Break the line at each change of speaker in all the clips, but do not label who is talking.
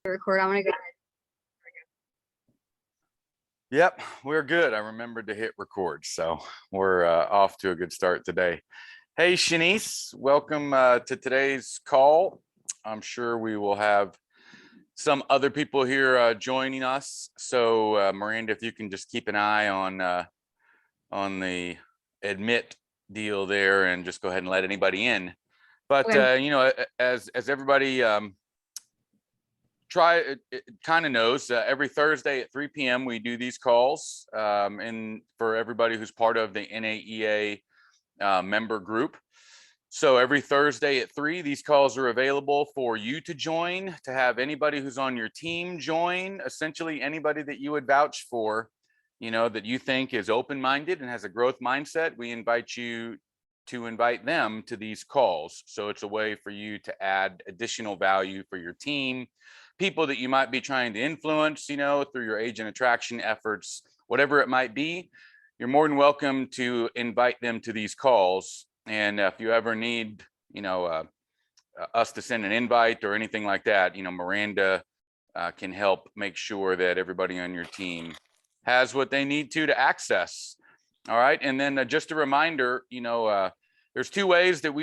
Record. I'm gonna go ahead.
Yep, we're good. I remembered to hit record, so we're off to a good start today. Hey, Shanice, welcome to today's call. I'm sure we will have some other people here joining us. So, Miranda, if you can just keep an eye on the admit deal there, and just go ahead and let anybody in. But
Okay.
you know, as everybody kind of knows, every Thursday at 3 p.m. we do these calls, and for everybody who's part of the NAEA member group. So every Thursday at 3, these calls are available for you to join, to have anybody who's on your team join, essentially anybody that you would vouch for, you know, that you think is open-minded and has a growth mindset. We invite you to invite them to these calls. So it's a way for you to add additional value for your team, people that you might be trying to influence, you know, through your agent attraction efforts, whatever it might be. You're more than welcome to invite them to these calls. And if you ever need, you know, us to send an invite or anything like that, you know, Miranda can help make sure that everybody on your team has what they need to access. All right. And then just a reminder, you know, there's two ways that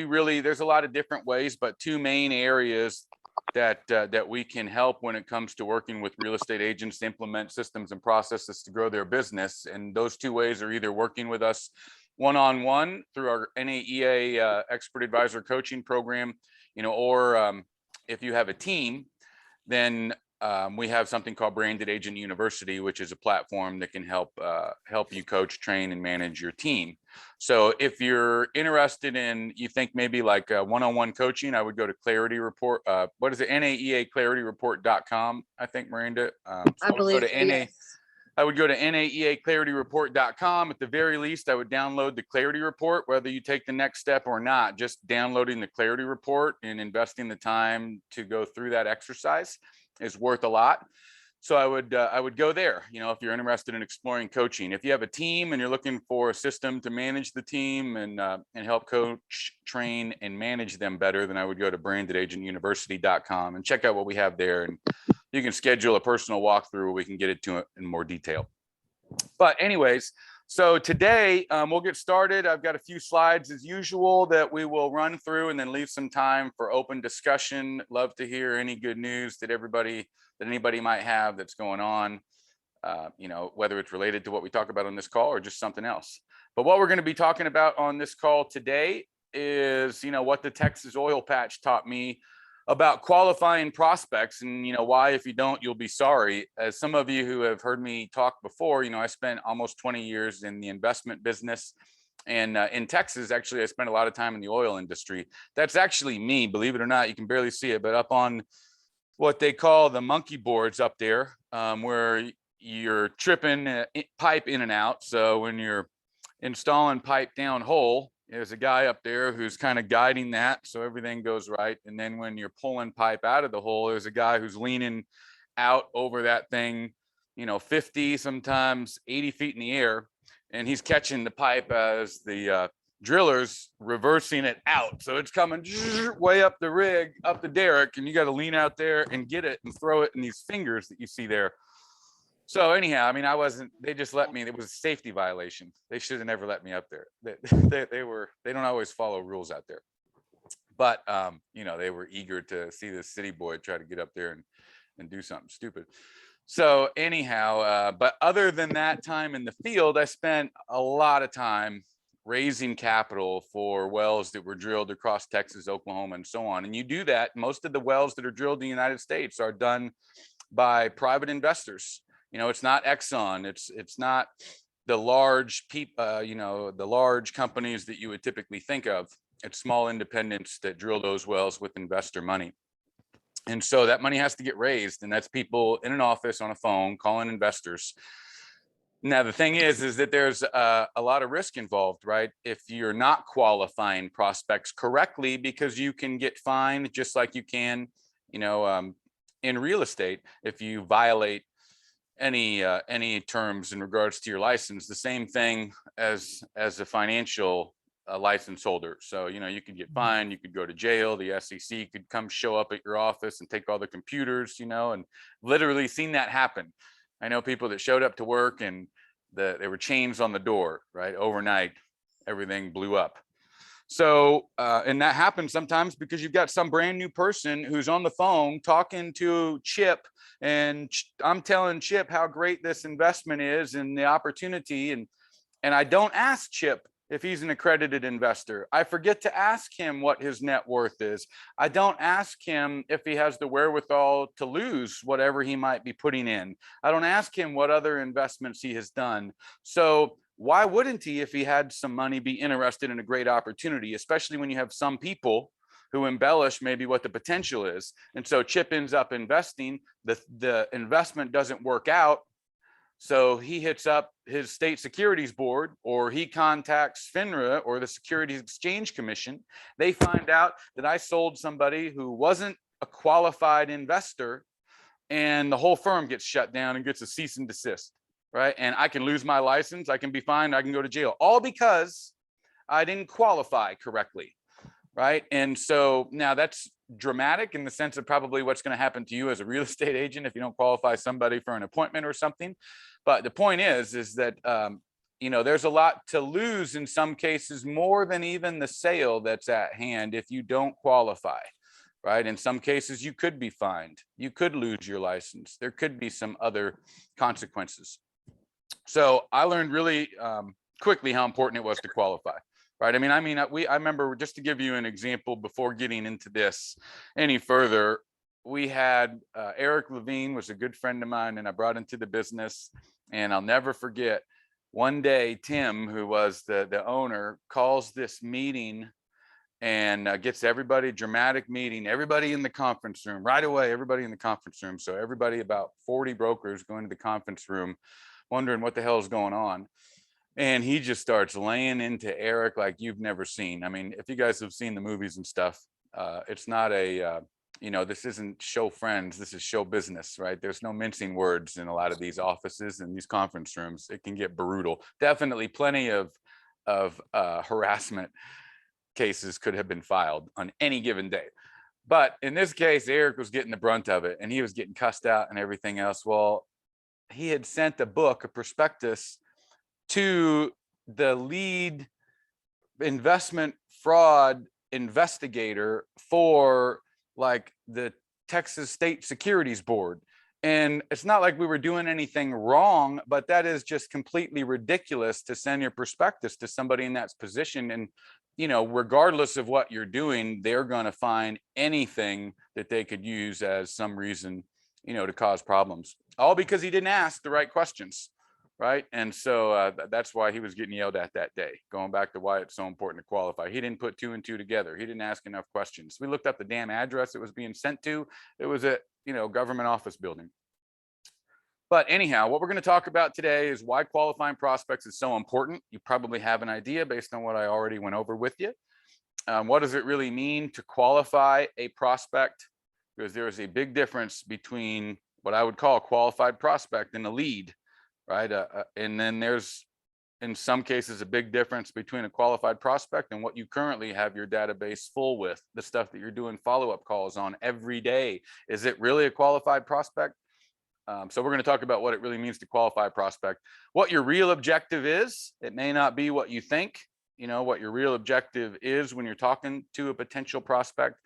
there's a lot of different ways, but two main areas that we can help when it comes to working with real estate agents to implement systems and processes to grow their business. And those two ways are either working with us one-on-one through our NAEA expert advisor coaching program, you know, or if you have a team, then we have something called Branded Agent University, which is a platform that can help you coach, train, and manage your team. So if you're interested in, you think maybe like one-on-one coaching, I would go to Clarity Report. What is it? NAEAClarityReport.com, I think, Miranda.
I believe so, yes.
I would go to NAEAClarityReport.com. At the very least, I would download the Clarity Report, whether you take the next step or not. Just downloading the Clarity Report and investing the time to go through that exercise is worth a lot. So I would go there, you know, if you're interested in exploring coaching. If you have a team and you're looking for a system to manage the team and help coach, train, and manage them better, then I would go to brandedagentuniversity.com and check out what we have there. And you can schedule a personal walkthrough where we can get it to it in more detail. But anyways, so today we'll get started. I've got a few slides as usual that we will run through and then leave some time for open discussion. Love to hear any good news that anybody might have that's going on, you know, whether it's related to what we talk about on this call or just something else. But what we're going to be talking about on this call today is, you know, what the Texas oil patch taught me about qualifying prospects, and you know why if you don't you'll be sorry. As some of you who have heard me talk before, you know, I spent almost 20 years in the investment business, and in Texas actually I spent a lot of time in the oil industry. That's actually me, believe it or not. You can barely see it, but up on what they call the monkey boards up there, where you're tripping pipe in and out. So when you're installing pipe down hole, there's a guy up there who's kind of guiding that so everything goes right. And then when you're pulling pipe out of the hole, there's a guy who's leaning out over that thing, you know, 50, sometimes 80 feet in the air, and he's catching the pipe as the drillers reversing it out. So it's coming way up the rig, up the derrick, and you got to lean out there and get it and throw it in these fingers that you see there. So anyhow, I mean, they just let me. It was a safety violation. They should have never let me up there. They don't always follow rules out there. But you know, they were eager to see this city boy try to get up there and do something stupid. So anyhow, but other than that time in the field, I spent a lot of time raising capital for wells that were drilled across Texas, Oklahoma, and so on. And you do that. Most of the wells that are drilled in the United States are done by private investors. You know, it's not Exxon. It's not the large you know, the large companies that you would typically think of. It's small independents that drill those wells with investor money. And so that money has to get raised, and that's people in an office on a phone calling investors. Now, the thing is that there's a lot of risk involved, right? If you're not qualifying prospects correctly, because you can get fined just like you can, you know, in real estate, if you violate any terms in regards to your license. The same thing as a financial a license holder. So, you could get fined, you could go to jail, the SEC could come show up at your office and take all the computers, and literally seen that happen. I know people that showed up to work and there were chains on the door, right? Overnight, everything blew up. So, and that happens sometimes because you've got some brand new person who's on the phone talking to Chip, and I'm telling Chip how great this investment is and the opportunity. And I don't ask Chip if he's an accredited investor. I forget to ask him what his net worth is. I don't ask him if he has the wherewithal to lose whatever he might be putting in. I don't ask him what other investments he has done. So why wouldn't he, if he had some money, be interested in a great opportunity, especially when you have some people who embellish maybe what the potential is. And so Chip ends up investing, the investment doesn't work out. So he hits up his state securities board, or he contacts FINRA or the Securities Exchange Commission. They find out that I sold somebody who wasn't a qualified investor, and the whole firm gets shut down and gets a cease and desist, right? And I can lose my license, I can be fined, I can go to jail, all because I didn't qualify correctly, right? And so now that's dramatic in the sense of probably what's going to happen to you as a real estate agent if you don't qualify somebody for an appointment or something. But the point is that, there's a lot to lose in some cases, more than even the sale that's at hand if you don't qualify, right? In some cases, you could be fined. You could lose your license. There could be some other consequences. So I learned really quickly how important it was to qualify, right? I remember, just to give you an example before getting into this any further, we had Eric Levine was a good friend of mine, and I brought into the business. And I'll never forget, one day Tim, who was the owner, calls this meeting and gets everybody, dramatic meeting, everybody in the conference room right away, everybody in the conference room. So everybody, about 40 brokers, going to the conference room wondering what the hell is going on. And he just starts laying into Eric like you've never seen. I mean, if you guys have seen the movies and stuff, it's not this isn't show friends, this is show business, right? There's no mincing words in a lot of these offices and these conference rooms. It can get brutal. Definitely plenty of harassment cases could have been filed on any given day. But in this case, Eric was getting the brunt of it, and he was getting cussed out and everything else. Well, he had sent a prospectus to the lead investment fraud investigator for like the Texas State Securities Board. And it's not like we were doing anything wrong, but that is just completely ridiculous to send your prospectus to somebody in that position. And, regardless of what you're doing, they're going to find anything that they could use as some reason, to cause problems, all because he didn't ask the right questions. Right. And so that's why he was getting yelled at that day, going back to why it's so important to qualify. He didn't put two and two together. He didn't ask enough questions. We looked up the damn address it was being sent to. It was a, government office building. But anyhow, what we're going to talk about today is why qualifying prospects is so important. You probably have an idea based on what I already went over with you. What does it really mean to qualify a prospect? Because there is a big difference between what I would call a qualified prospect and a lead. Right. And then there's, in some cases, a big difference between a qualified prospect and what you currently have your database full with, the stuff that you're doing follow-up calls on every day. Is it really a qualified prospect? So we're going to talk about what it really means to qualify a prospect, what your real objective is. It may not be what you think, what your real objective is when you're talking to a potential prospect.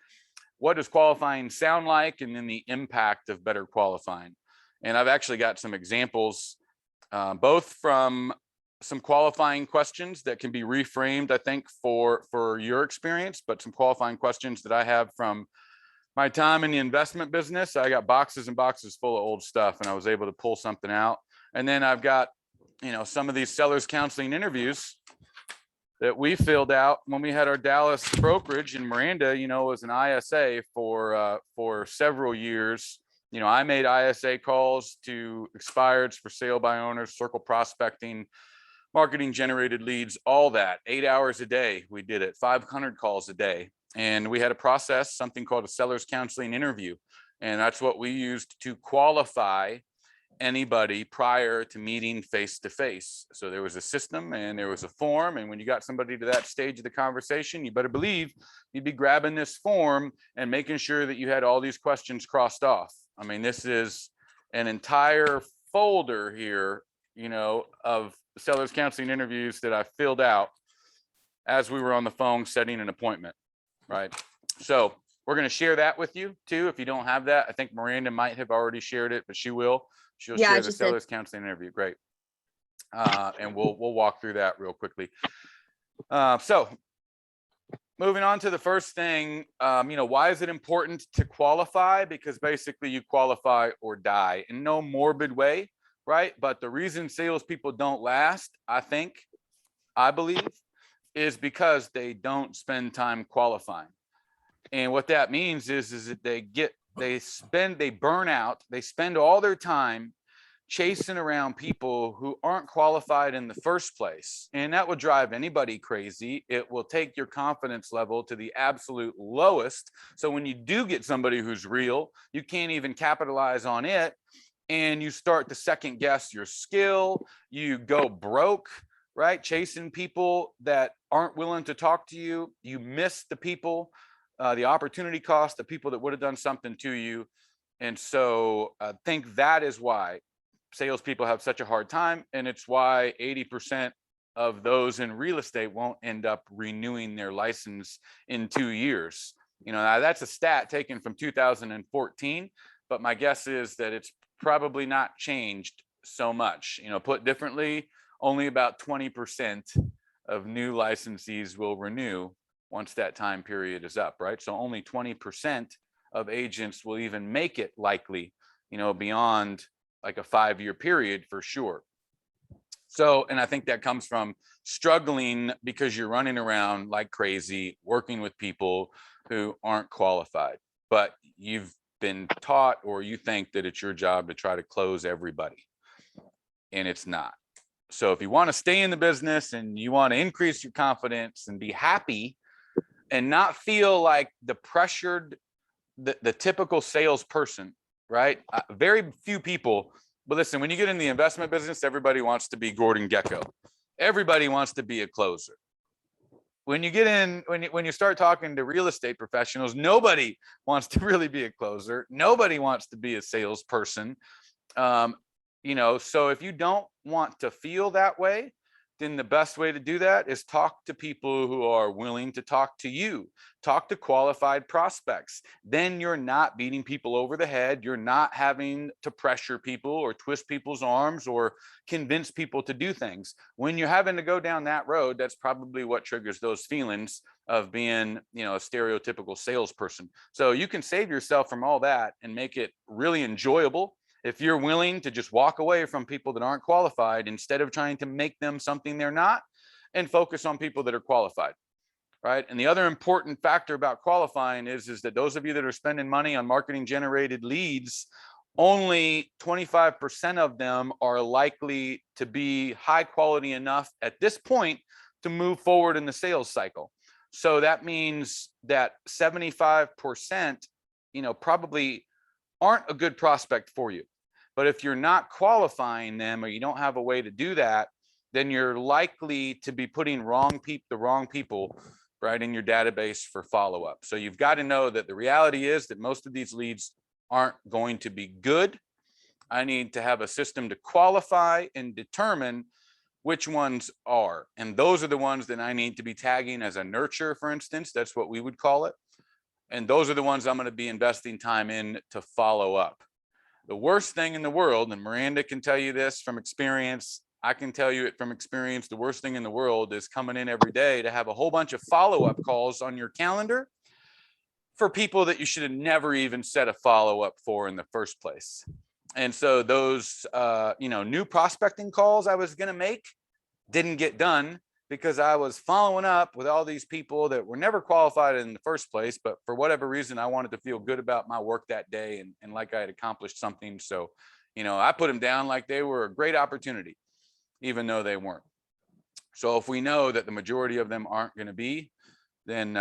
What does qualifying sound like? And then the impact of better qualifying. And I've actually got some examples both from some qualifying questions that can be reframed, I think, for your experience, but some qualifying questions that I have from my time in the investment business. I got boxes and boxes full of old stuff, and I was able to pull something out. And then I've got, some of these sellers counseling interviews that we filled out when we had our Dallas brokerage, and Miranda, was an ISA for several years. I made ISA calls to expireds, for sale by owners, circle prospecting, marketing generated leads, all that, 8 hours a day. We did it, 500 calls a day. And we had a process, something called a seller's counseling interview. And that's what we used to qualify anybody prior to meeting face to face. So there was a system and there was a form. And when you got somebody to that stage of the conversation, you better believe you'd be grabbing this form and making sure that you had all these questions crossed off. I mean, this is an entire folder here, you know, of sellers counseling interviews that I filled out as we were on the phone setting an appointment, right? So we're going to share that with you too. If you don't have that, I think Miranda might have already shared it, but she will. She'll
Yeah, I
share the
just did.
sellers counseling interview. Great. And we'll walk through that real quickly. So moving on to the first thing, you know, why is it important to qualify? Because basically you qualify or die in no morbid way, right? But the reason salespeople don't last, I believe, is because they don't spend time qualifying. And what that means is that they burn out, they spend all their time chasing around people who aren't qualified in the first place. And that will drive anybody crazy. It will take your confidence level to the absolute lowest. So when you do get somebody who's real, you can't even capitalize on it. And you start to second guess your skill. You go broke, right? Chasing people that aren't willing to talk to you. You miss the people, the opportunity cost, the people that would have done something to you. And so I think that is why salespeople have such a hard time. And it's why 80% of those in real estate won't end up renewing their license in 2 years. You know, that's a stat taken from 2014, but my guess is that it's probably not changed so much. You know, put differently, only about 20% of new licensees will renew once that time period is up, right? So only 20% of agents will even make it likely, you know, beyond like a 5-year period for sure. So, and I think that comes from struggling because you're running around like crazy, working with people who aren't qualified, but you've been taught or you think that it's your job to try to close everybody, and it's not. So if you want to stay in the business and you want to increase your confidence and be happy and not feel like the pressured, the typical salesperson, right? Very few people, but listen, when you get in the investment business, everybody wants to be Gordon Gekko. Everybody wants to be a closer. When you get in, when you start talking to real estate professionals, nobody wants to really be a closer. Nobody wants to be a salesperson. You know, so if you don't want to feel that way, then the best way to do that is talk to people who are willing to talk to you. Talk to qualified prospects. Then you're not beating people over the head. You're not having to pressure people or twist people's arms or convince people to do things. When you're having to go down that road, that's probably what triggers those feelings of being, you know, a stereotypical salesperson. So you can save yourself from all that and make it really enjoyable if you're willing to just walk away from people that aren't qualified instead of trying to make them something they're not, and focus on people that are qualified, right? And the other important factor about qualifying is that those of you that are spending money on marketing generated leads, only 25% of them are likely to be high quality enough at this point to move forward in the sales cycle. So that means that 75%, you know, probably aren't a good prospect for you. But if you're not qualifying them or you don't have a way to do that, then you're likely to be putting the wrong people right in your database for follow-up. So you've got to know that the reality is that most of these leads aren't going to be good. I need to have a system to qualify and determine which ones are. And those are the ones that I need to be tagging as a nurture, for instance. That's what we would call it. And those are the ones I'm going to be investing time in to follow up. The worst thing in the world, and Miranda can tell you this from experience, I can tell you it from experience, the worst thing in the world is coming in every day to have a whole bunch of follow-up calls on your calendar for people that you should have never even set a follow-up for in the first place. And so those, you know, new prospecting calls I was going to make didn't get done because I was following up with all these people that were never qualified in the first place, but for whatever reason, I wanted to feel good about my work that day and like I had accomplished something. So, you know, I put them down like they were a great opportunity, even though they weren't. So if we know that the majority of them aren't going to be, then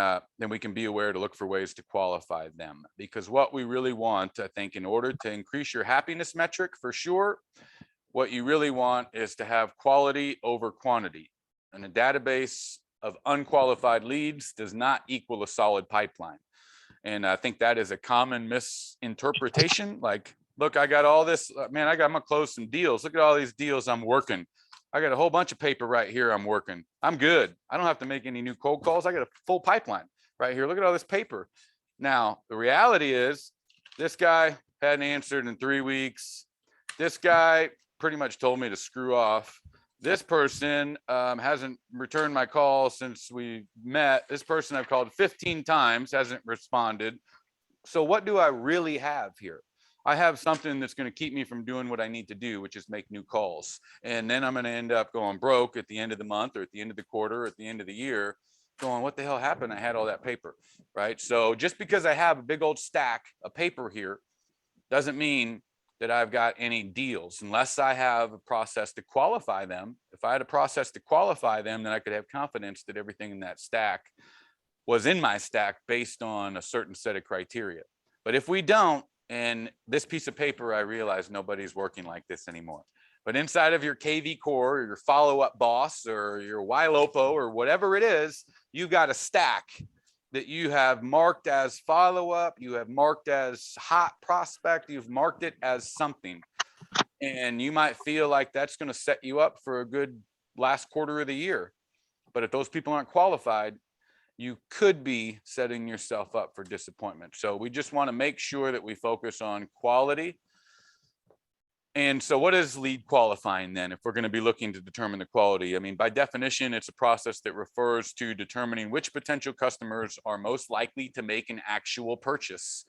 we can be aware to look for ways to qualify them. Because what we really want, I think, in order to increase your happiness metric, for sure, what you really want is to have quality over quantity. And a database of unqualified leads does not equal a solid pipeline. And I think that is a common misinterpretation. Like, look, I got all this, man, I'm gonna close some deals. Look at all these deals I'm working. I got a whole bunch of paper right here I'm working. I'm good. I don't have to make any new cold calls. I got a full pipeline right here. Look at all this paper. Now, the reality is this guy hadn't answered in 3 weeks. This guy pretty much told me to screw off. This person hasn't returned my call since we met. This person I've called 15 times, hasn't responded. So what do I really have here? I have something that's going to keep me from doing what I need to do, which is make new calls. And then I'm going to end up going broke at the end of the month or at the end of the quarter or at the end of the year going, what the hell happened? I had all that paper, right? So just because I have a big old stack of paper here doesn't mean that I've got any deals unless I have a process to qualify them. If I had a process to qualify them, then I could have confidence that everything in that stack was in my stack based on a certain set of criteria. But if we don't, and this piece of paper, I realize nobody's working like this anymore. But inside of your KV core or your follow-up boss or your YLOPO or whatever it is, you got a stack that you have marked as follow-up, you have marked as hot prospect, you've marked it as something. And you might feel like that's going to set you up for a good last quarter of the year. But if those people aren't qualified, you could be setting yourself up for disappointment. So we just want to make sure that we focus on quality. And so what is lead qualifying then, if we're going to be looking to determine the quality? I mean, by definition, it's a process that refers to determining which potential customers are most likely to make an actual purchase,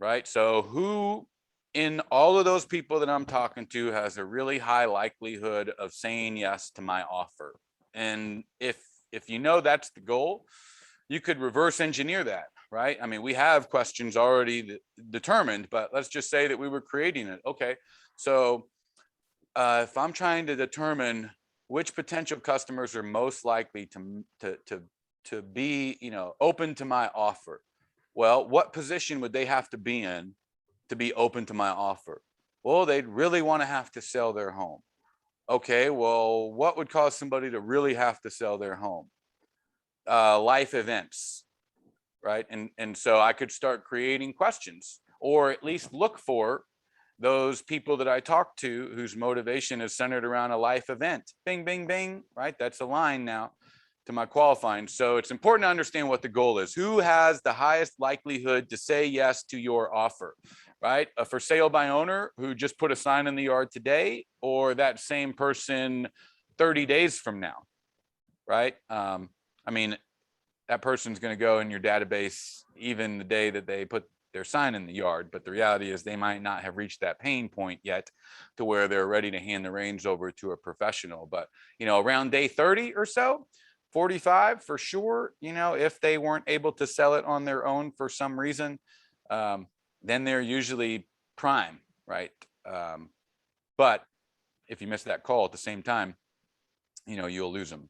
right? So who in all of those people that I'm talking to has a really high likelihood of saying yes to my offer? And if you know that's the goal, you could reverse engineer that, right? I mean, we have questions already determined, but let's just say that we were creating it. Okay, so if I'm trying to determine which potential customers are most likely to be, open to my offer, well, what position would they have to be in to be open to my offer? Well, they'd really want to have to sell their home. Okay, well, what would cause somebody to really have to sell their home? Life events, right? And so I could start creating questions, or at least look for those people that I talk to whose motivation is centered around a life event. Bing, bing, bing, right? That's a line now to my qualifying. So it's important to understand what the goal is. Who has the highest likelihood to say yes to your offer, right? A for sale by owner who just put a sign in the yard today, or that same person 30 days from now, right? I mean, that person's going to go in your database even the day that they put their sign in the yard. But the reality is they might not have reached that pain point yet to where they're ready to hand the reins over to a professional. But, around day 30 or so, 45 for sure, if they weren't able to sell it on their own for some reason, then they're usually prime, right? But if you miss that call at the same time, you'll lose them.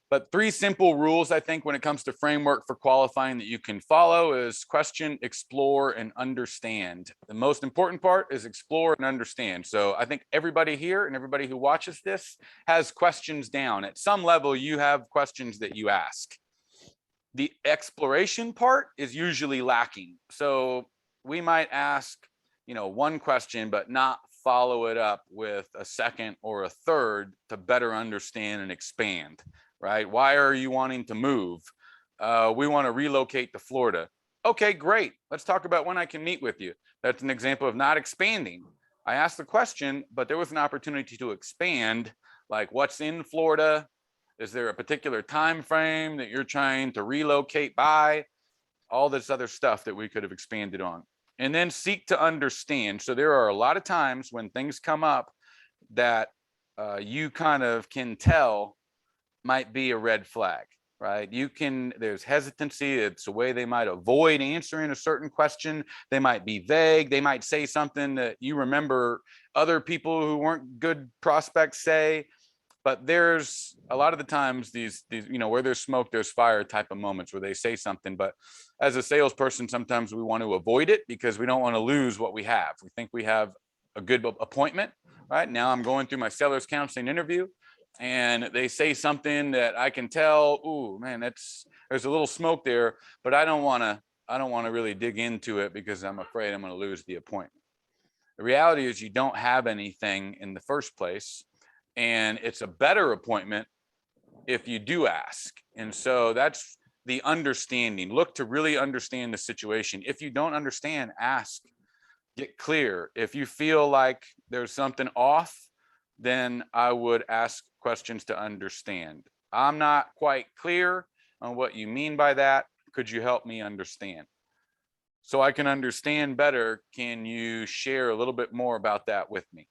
But 3 simple rules, I think, when it comes to framework for qualifying that you can follow is question, explore, and understand. The most important part is explore and understand. So I think everybody here and everybody who watches this has questions down. At some level, you have questions that you ask. The exploration part is usually lacking. So we might ask, one question, but not follow it up with a second or a third to better understand and expand. Right? Why are you wanting to move? We want to relocate to Florida. Okay, great. Let's talk about when I can meet with you. That's an example of not expanding. I asked the question, but there was an opportunity to expand, like what's in Florida? Is there a particular time frame that you're trying to relocate by? All this other stuff that we could have expanded on. And then seek to understand. So there are a lot of times when things come up that you kind of can tell might be a red flag, right? There's hesitancy. It's a way they might avoid answering a certain question. They might be vague. They might say something that you remember other people who weren't good prospects say. But there's a lot of the times these, where there's smoke, there's fire type of moments where they say something. But as a salesperson, sometimes we want to avoid it because we don't want to lose what we have. We think we have a good appointment, right? Now I'm going through my seller's counseling interview and they say something that I can tell, ooh, man, there's a little smoke there, but I don't want to really dig into it because I'm afraid I'm going to lose the appointment. The reality is you don't have anything in the first place. And it's a better appointment if you do ask. And so that's the understanding. Look to really understand the situation. If you don't understand, ask, get clear. If you feel like there's something off, then I would ask questions to understand. I'm not quite clear on what you mean by that. Could you help me understand? So I can understand better, can you share a little bit more about that with me?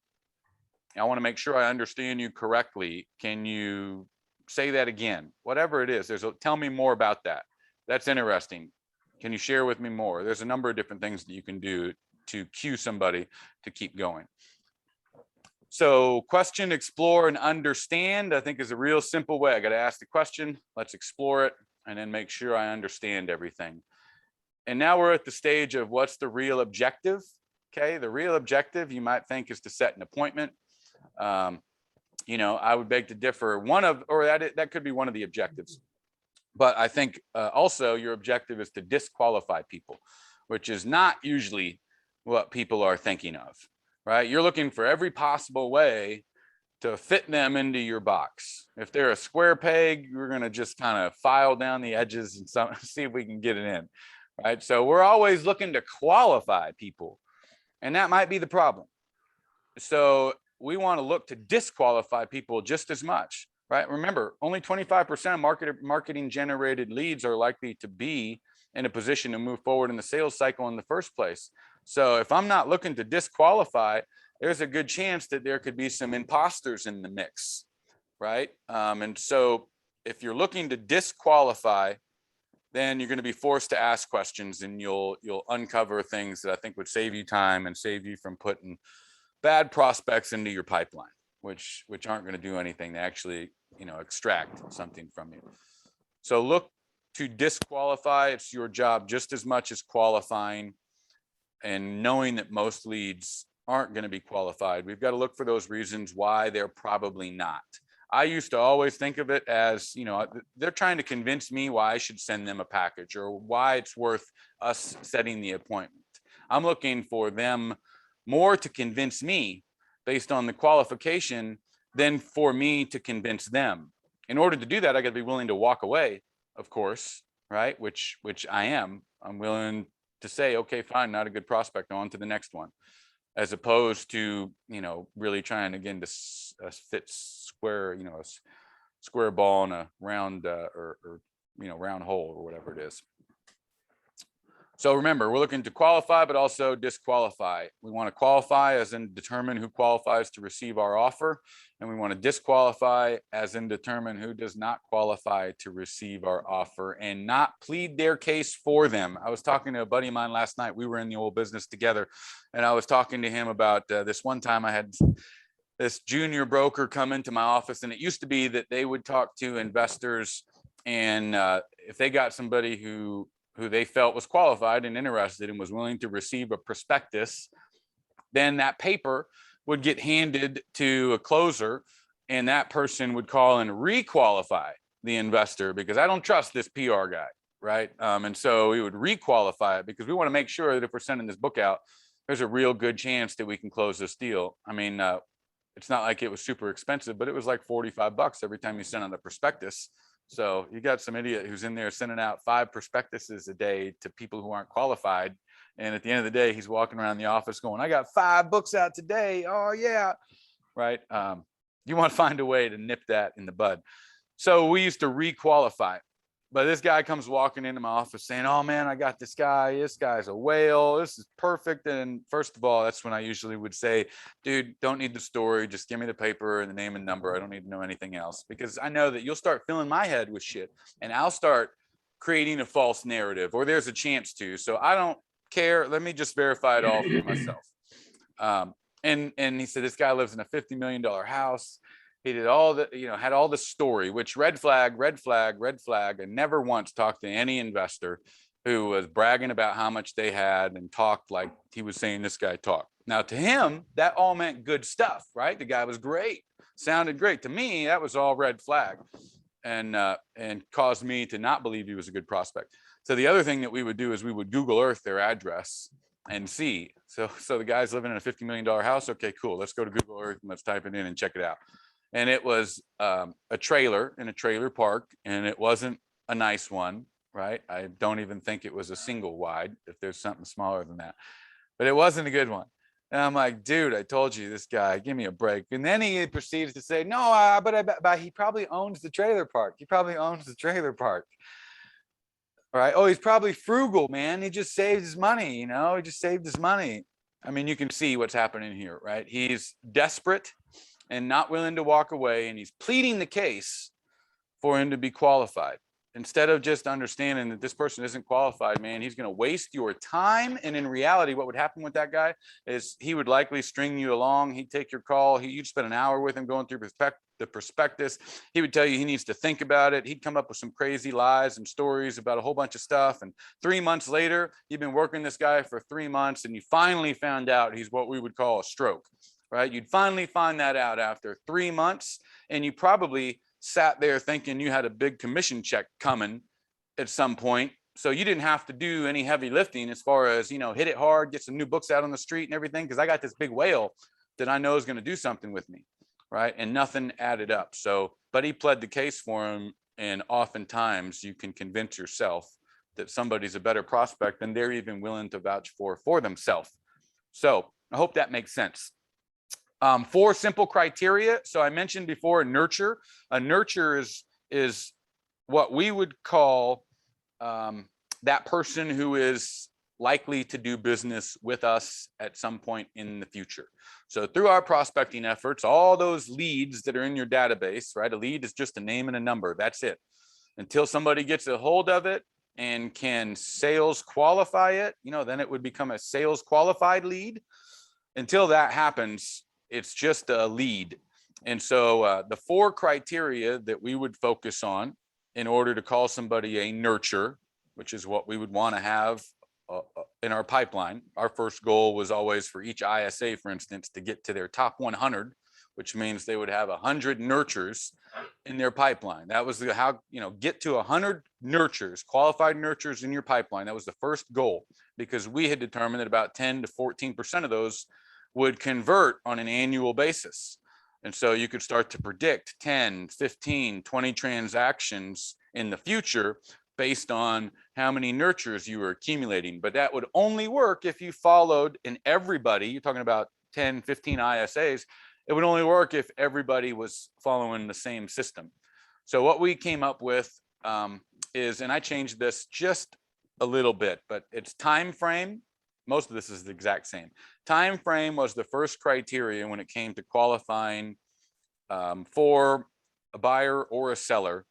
I want to make sure I understand you correctly. Can you say that again? Whatever it is, tell me more about that. That's interesting. Can you share with me more? There's a number of different things that you can do to cue somebody to keep going. So question, explore, and understand, I think is a real simple way. I got to ask the question, let's explore it, and then make sure I understand everything. And now we're at the stage of what's the real objective. Okay, the real objective you might think is to set an appointment. I would beg to differ. That could be one of the objectives. But I think also your objective is to disqualify people, which is not usually what people are thinking of, right? You're looking for every possible way to fit them into your box. If they're a square peg, you're going to just kind of file down the edges and see if we can get it in, right? So we're always looking to qualify people, and that might be the problem. So we want to look to disqualify people just as much, right? Remember, only 25% of marketing generated leads are likely to be in a position to move forward in the sales cycle in the first place. So if I'm not looking to disqualify, there's a good chance that there could be some imposters in the mix, right? And so if you're looking to disqualify, then you're going to be forced to ask questions, and you'll uncover things that I think would save you time and save you from putting bad prospects into your pipeline, which aren't going to do anything to actually, extract something from you. So look to disqualify. It's your job just as much as qualifying, and knowing that most leads aren't going to be qualified. We've got to look for those reasons why they're probably not. I used to always think of it as, they're trying to convince me why I should send them a package or why it's worth us setting the appointment. I'm looking for them more to convince me based on the qualification than for me to convince them. In order to do that, I got to be willing to walk away, of course, right? Which I am. I'm willing to say, okay, fine, not a good prospect, on to the next one, as opposed to, really trying again to fit square, a square ball in a round or round hole or whatever it is. So remember, we're looking to qualify, but also disqualify. We want to qualify as in determine who qualifies to receive our offer. And we want to disqualify as in determine who does not qualify to receive our offer and not plead their case for them. I was talking to a buddy of mine last night. We were in the old business together, and I was talking to him about this one time I had this junior broker come into my office, and it used to be that they would talk to investors, and if they got somebody who they felt was qualified and interested and was willing to receive a prospectus, then that paper would get handed to a closer, and that person would call and requalify the investor, because I don't trust this PR guy, right? And so we would requalify it because we want to make sure that if we're sending this book out, there's a real good chance that we can close this deal. I mean, it's not like it was super expensive, but it was like $45 every time you sent out a prospectus. So you got some idiot who's in there sending out 5 prospectuses a day to people who aren't qualified. And at the end of the day, he's walking around the office going, I got 5 books out today. Oh yeah. Right. You want to find a way to nip that in the bud. So we used to requalify. But this guy comes walking into my office saying, oh man, I got this guy. This guy's a whale. This is perfect. And first of all, that's when I usually would say, dude, don't need the story. Just give me the paper and the name and number. I don't need to know anything else, because I know that you'll start filling my head with shit and I'll start creating a false narrative, or there's a chance to. So I don't care. Let me just verify it all for myself. And he said, this guy lives in a $50 million house. He did all the, had all the story, which red flag, red flag, red flag, and never once talked to any investor who was bragging about how much they had and talked like he was saying this guy talked. Now to him, that all meant good stuff, right? The guy was great, sounded great. To me, that was all red flag and caused me to not believe he was a good prospect. So the other thing that we would do is we would Google Earth their address and see. So the guy's living in a $50 million house. Okay, cool. Let's go to Google Earth and let's type it in and check it out. And it was a trailer in a trailer park, and it wasn't a nice one, right? I don't even think it was a single wide, if there's something smaller than that, but it wasn't a good one. And I'm like, dude, I told you, this guy, give me a break. And then he proceeds to say, no, but he probably owns the trailer park. He probably owns the trailer park. All right. Oh, he's probably frugal, man. He just saved his money, he just saved his money. I mean, you can see what's happening here, right? He's desperate and not willing to walk away, and he's pleading the case for him to be qualified. Instead of just understanding that this person isn't qualified, man, he's going to waste your time. And in reality, what would happen with that guy is he would likely string you along. He'd take your call. You'd spend an hour with him going through the prospectus. He would tell you he needs to think about it. He'd come up with some crazy lies and stories about a whole bunch of stuff. And 3 months later, you've been working this guy for 3 months, and you finally found out he's what we would call a stroke, right? You'd finally find that out after 3 months, and you probably sat there thinking you had a big commission check coming at some point. So you didn't have to do any heavy lifting as far as, hit it hard, get some new books out on the street and everything, because I got this big whale that I know is going to do something with me, right? And nothing added up. So, but he pled the case for him. And oftentimes you can convince yourself that somebody's a better prospect than they're even willing to vouch for themselves. So I hope that makes sense. 4 simple criteria. So I mentioned before nurture. A nurture is what we would call that person who is likely to do business with us at some point in the future. So through our prospecting efforts, all those leads that are in your database, right? A lead is just a name and a number. That's it. Until somebody gets a hold of it and can sales qualify it, then it would become a sales qualified lead. Until that happens, it's just a lead. And so the 4 criteria that we would focus on in order to call somebody a nurture, which is what we would want to have in our pipeline. Our first goal was always for each ISA, for instance, to get to their top 100, which means they would have 100 nurtures in their pipeline. That was get to 100 nurtures, qualified nurtures in your pipeline. That was the first goal, because we had determined that about 10 to 14% of those would convert on an annual basis. And so you could start to predict 10, 15, 20 transactions in the future based on how many nurtures you were accumulating. But that would only work if you followed, and everybody, you're talking about 10, 15 ISAs, it would only work if everybody was following the same system. So what we came up with is, and I changed this just a little bit, but it's time frame. Most of this is the exact same. Time frame was the first criteria when it came to qualifying for a buyer or a seller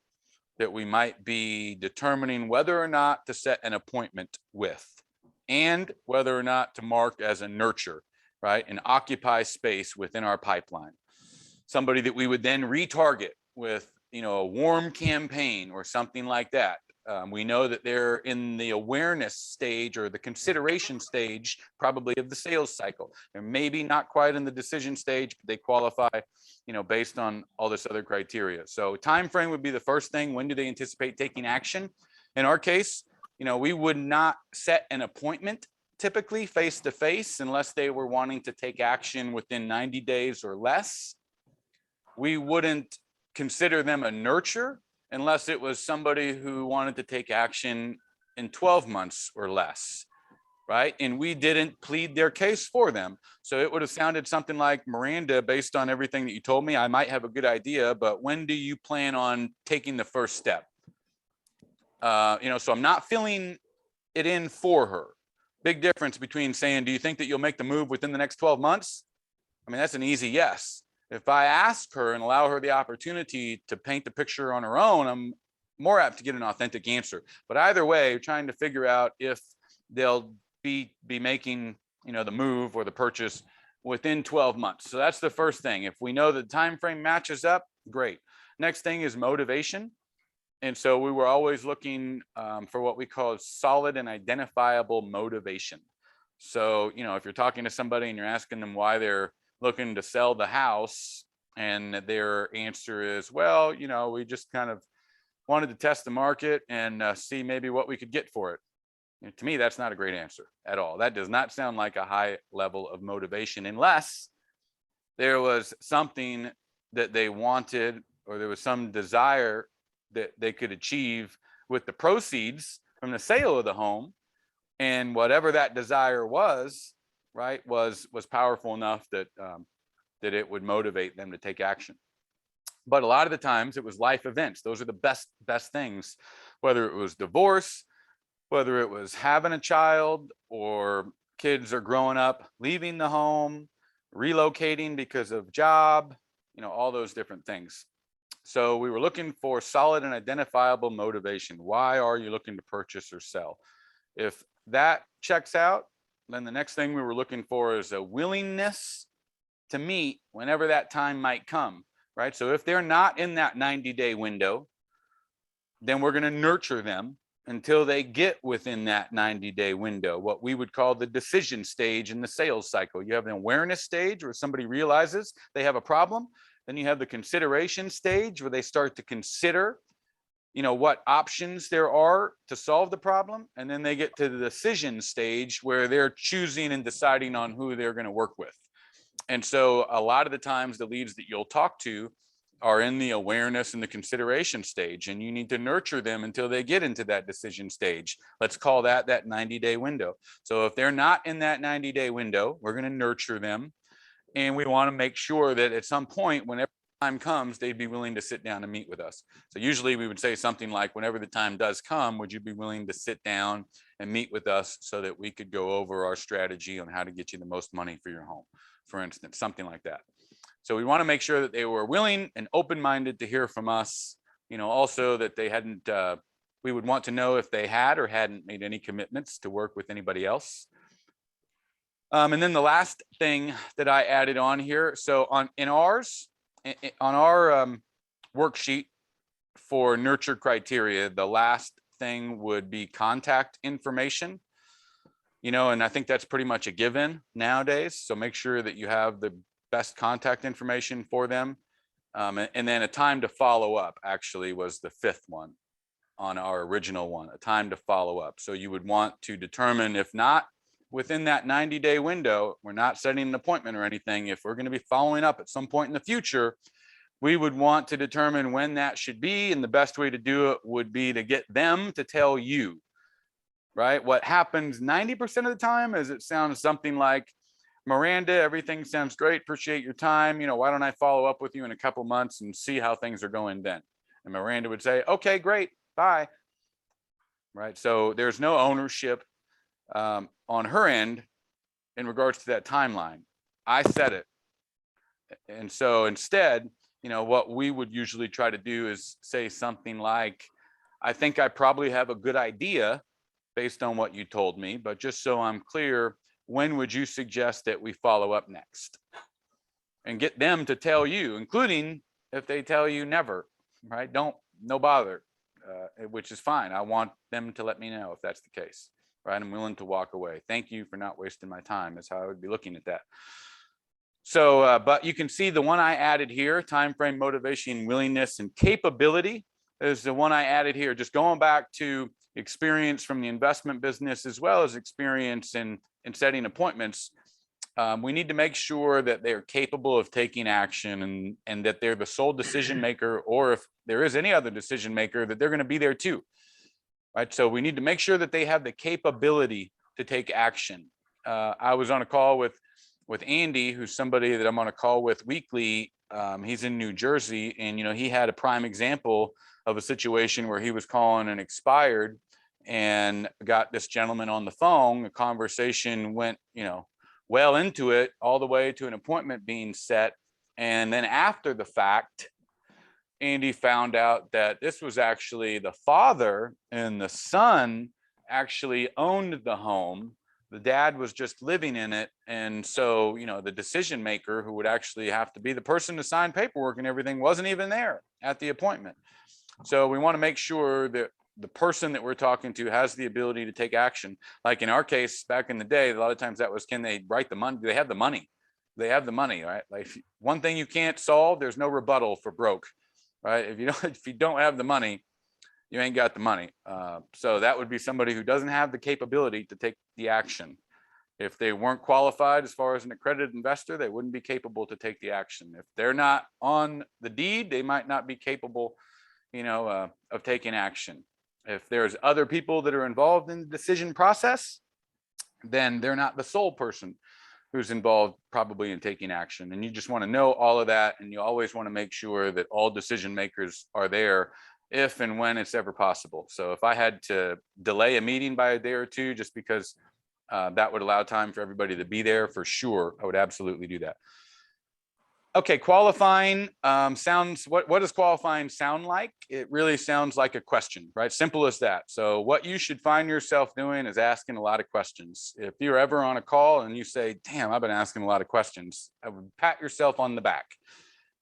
that we might be determining whether or not to set an appointment with, and whether or not to mark as a nurture, right? And occupy space within our pipeline. Somebody that we would then retarget with, a warm campaign or something like that. We know that they're in the awareness stage or the consideration stage, probably, of the sales cycle. They're maybe not quite in the decision stage, but they qualify, based on all this other criteria. So time frame would be the first thing. When do they anticipate taking action? In our case, we would not set an appointment typically face to face unless they were wanting to take action within 90 days or less. We wouldn't consider them a nurture unless it was somebody who wanted to take action in 12 months or less, right? And we didn't plead their case for them. So it would have sounded something like, Miranda, based on everything that you told me, I might have a good idea, but when do you plan on taking the first step? So I'm not filling it in for her. Big difference between saying, do you think that you'll make the move within the next 12 months? I mean, that's an easy yes. If I ask her and allow her the opportunity to paint the picture on her own, I'm more apt to get an authentic answer. But either way, trying to figure out if they'll be making, the move or the purchase within 12 months. So that's the first thing. If we know the time frame matches up, great. Next thing is motivation. And so we were always looking for what we call solid and identifiable motivation. So, if you're talking to somebody and you're asking them why they're looking to sell the house, and their answer is, well, we just kind of wanted to test the market and see maybe what we could get for it. To me, that's not a great answer at all. That does not sound like a high level of motivation, unless there was something that they wanted, or there was some desire that they could achieve with the proceeds from the sale of the home. And whatever that desire was, right, was powerful enough that that it would motivate them to take action. But a lot of the times it was life events. Those are the best things, whether it was divorce, whether it was having a child, or kids are growing up, leaving the home, relocating because of job, all those different things. So we were looking for solid and identifiable motivation. Why are you looking to purchase or sell? If that checks out, then the next thing we were looking for is a willingness to meet whenever that time might come, right? So if they're not in that 90-day window, then we're going to nurture them until they get within that 90-day window, what we would call the decision stage in the sales cycle. You have an awareness stage where somebody realizes they have a problem. Then you have the consideration stage where they start to consider, what options there are to solve the problem. And then they get to the decision stage where they're choosing and deciding on who they're going to work with. And so a lot of the times the leads that you'll talk to are in the awareness and the consideration stage, and you need to nurture them until they get into that decision stage. Let's call that 90-day window. So if they're not in that 90-day window, we're going to nurture them. And we want to make sure that at some point, whenever time comes, they'd be willing to sit down and meet with us. So usually we would say something like, whenever the time does come, would you be willing to sit down and meet with us so that we could go over our strategy on how to get you the most money for your home, for instance, something like that. So we want to make sure that they were willing and open-minded to hear from us, also that they hadn't, we would want to know if they had or hadn't made any commitments to work with anybody else. And then the last thing that I added on here, so on our worksheet for nurture criteria, the last thing would be contact information, and I think that's pretty much a given nowadays. So make sure that you have the best contact information for them. And then a time to follow up actually was the fifth one on our original one, a time to follow up. So you would want to determine, if not within that 90-day window, we're not setting an appointment or anything. If we're going to be following up at some point in the future, we would want to determine when that should be. And the best way to do it would be to get them to tell you, right? What happens 90% of the time is it sounds something like, Miranda, everything sounds great. Appreciate your time. Why don't I follow up with you in a couple months and see how things are going then? And Miranda would say, okay, great. Bye. Right. So there's no ownership on her end in regards to that timeline. I set it. And so instead, what we would usually try to do is say something like, I think I probably have a good idea based on what you told me, but just so I'm clear, when would you suggest that we follow up next? And get them to tell you, including if they tell you never, right? No bother, which is fine. I want them to let me know if that's the case, right? I'm willing to walk away. Thank you for not wasting my time, is how I would be looking at that. So, but you can see the one I added here, time frame, motivation, willingness, and capability is the one I added here. Just going back to experience from the investment business, as well as experience in setting appointments. We need to make sure that they're capable of taking action, and that they're the sole decision maker, or if there is any other decision maker, that they're going to be there too, right? So we need to make sure that they have the capability to take action. I was on a call with Andy, who's somebody that I'm on a call with weekly. He's in New Jersey, and he had a prime example of a situation where he was calling an expired and got this gentleman on the phone. The conversation went, well into it, all the way to an appointment being set. And then after the fact, Andy found out that this was actually the father, and the son actually owned the home, the dad was just living in it. And so, you know, the decision maker who would actually have to be the person to sign paperwork and everything wasn't even there at the appointment. So we want to make sure that the person that we're talking to has the ability to take action. Like in our case, back in the day, a lot of times that was, can they write the money? Do they have the money? They have the money, right? Like one thing you can't solve, there's no rebuttal for broke, right? If you don't have the money, you ain't got the money. So that would be somebody who doesn't have the capability to take the action. If they weren't qualified as far as an accredited investor, they wouldn't be capable to take the action. If they're not on the deed, they might not be capable, of taking action. If there's other people that are involved in the decision process, then they're not the sole person who's involved probably in taking action. And you just want to know all of that. And you always want to make sure that all decision makers are there if and when it's ever possible. So if I had to delay a meeting by a day or two, just because that would allow time for everybody to be there, for sure, I would absolutely do that. Okay, qualifying sounds, what does qualifying sound like? It really sounds like a question, right? Simple as that. So what you should find yourself doing is asking a lot of questions. If you're ever on a call and you say, damn, I've been asking a lot of questions, I would pat yourself on the back,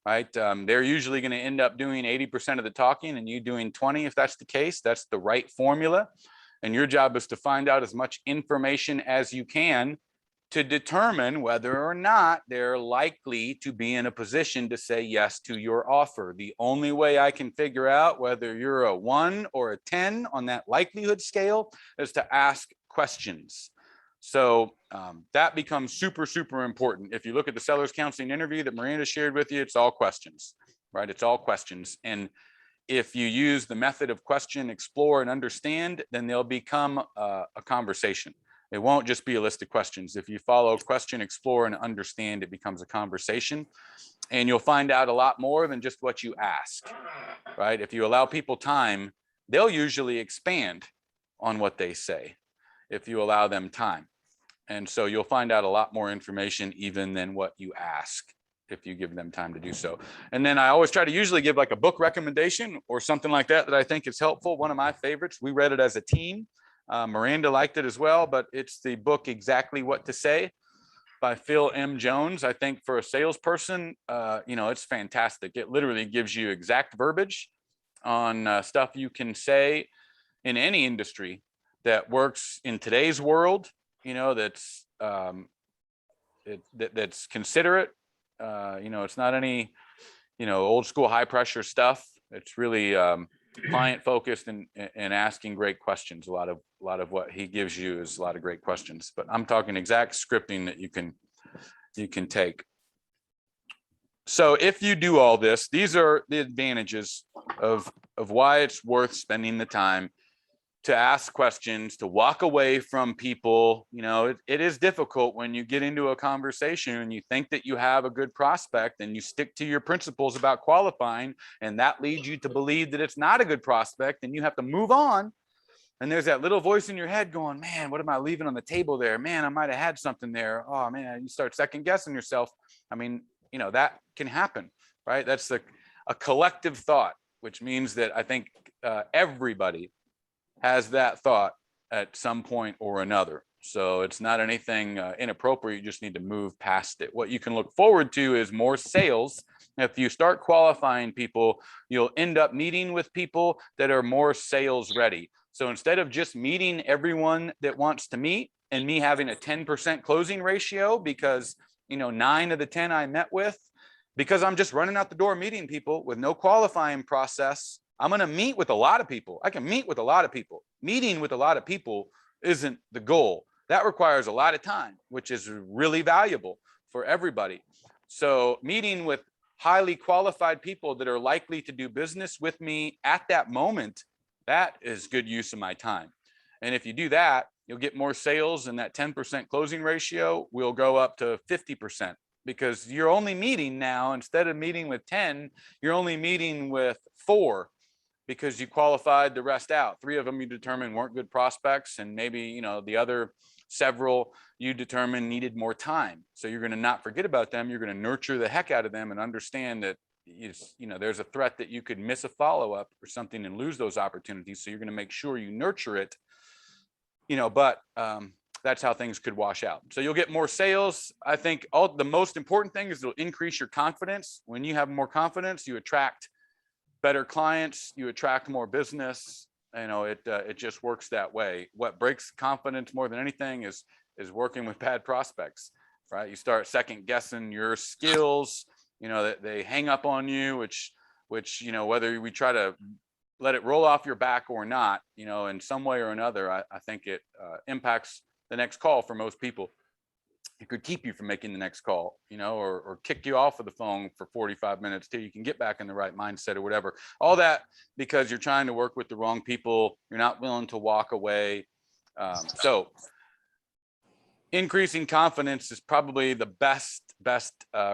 right? They're usually going to end up doing 80% of the talking and you doing 20. If that's the case, that's the right formula. And your job is to find out as much information as you can to determine whether or not they're likely to be in a position to say yes to your offer. The only way I can figure out whether you're a 1 or a 10 on that likelihood scale is to ask questions. So that becomes super, super important. If you look at the seller's counseling interview that Miranda shared with you, it's all questions, right? It's all questions. And if you use the method of question, explore, and understand, then they'll become a conversation. It won't just be a list of questions. If you follow question, explore, and understand, it becomes a conversation. And you'll find out a lot more than just what you ask, right? If you allow people time, they'll usually expand on what they say if you allow them time. And so you'll find out a lot more information even than what you ask if you give them time to do so. And then I always try to usually give like a book recommendation or something like that I think is helpful. One of my favorites, we read it as a team. Miranda liked it as well, but it's the book Exactly What to Say by Phil M. Jones. I think for a salesperson, it's fantastic. It literally gives you exact verbiage on stuff you can say in any industry that works in today's world, that's that's considerate. It's not any, old school high pressure stuff. It's really client focused and asking great questions. A lot of what he gives you is a lot of great questions, but I'm talking exact scripting that you can take. So if you do all this, these are the advantages of why it's worth spending the time to ask questions, to walk away from people. It is difficult when you get into a conversation and you think that you have a good prospect and you stick to your principles about qualifying, and that leads you to believe that it's not a good prospect and you have to move on. And there's that little voice in your head going, man, what am I leaving on the table there? Man, I might have had something there. Oh man, you start second guessing yourself. I mean, that can happen, right? That's a collective thought, which means that I think everybody has that thought at some point or another. So it's not anything inappropriate. You just need to move past it. What you can look forward to is more sales. If you start qualifying people, you'll end up meeting with people that are more sales ready. So instead of just meeting everyone that wants to meet and me having a 10% closing ratio because 9 of the 10 I met with, because I'm just running out the door meeting people with no qualifying process, I'm going to meet with a lot of people. I can meet with a lot of people. Meeting with a lot of people isn't the goal. That requires a lot of time, which is really valuable for everybody. So meeting with highly qualified people that are likely to do business with me at that moment, that is good use of my time. And if you do that, you'll get more sales, and that 10% closing ratio will go up to 50%, because you're only meeting now, instead of meeting with 10, you're only meeting with 4. Because you qualified the rest out. 3 of them you determined weren't good prospects, and maybe the other several you determined needed more time. So you're going to not forget about them. You're going to nurture the heck out of them and understand that there's a threat that you could miss a follow-up or something and lose those opportunities. So you're going to make sure you nurture it. But that's how things could wash out. So you'll get more sales. I think the most important thing is it'll increase your confidence. When you have more confidence, you attract better clients, you attract more business. You know, it just works that way. What breaks confidence more than anything is working with bad prospects, right? You start second guessing your skills, you know, that they hang up on you, which, you know, whether we try to let it roll off your back or not, you know, in some way or another, I think it impacts the next call for most people. It could keep you from making the next call, you know, or kick you off of the phone for 45 minutes till you can get back in the right mindset or whatever. All that because you're trying to work with the wrong people. You're not willing to walk away. So increasing confidence is probably the best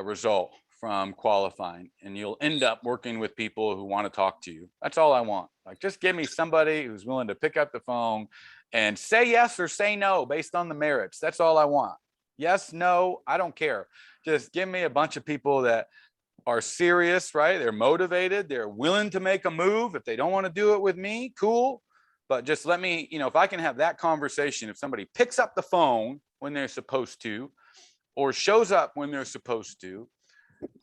result from qualifying, and you'll end up working with people who want to talk to you. That's all I want. Like, just give me somebody who's willing to pick up the phone and say yes or say no based on the merits. That's all I want. Yes, no, I don't care. Just give me a bunch of people that are serious, right? They're motivated. They're willing to make a move. If they don't want to do it with me, cool. But just let me, you know, if I can have that conversation, if somebody picks up the phone when they're supposed to, or shows up when they're supposed to,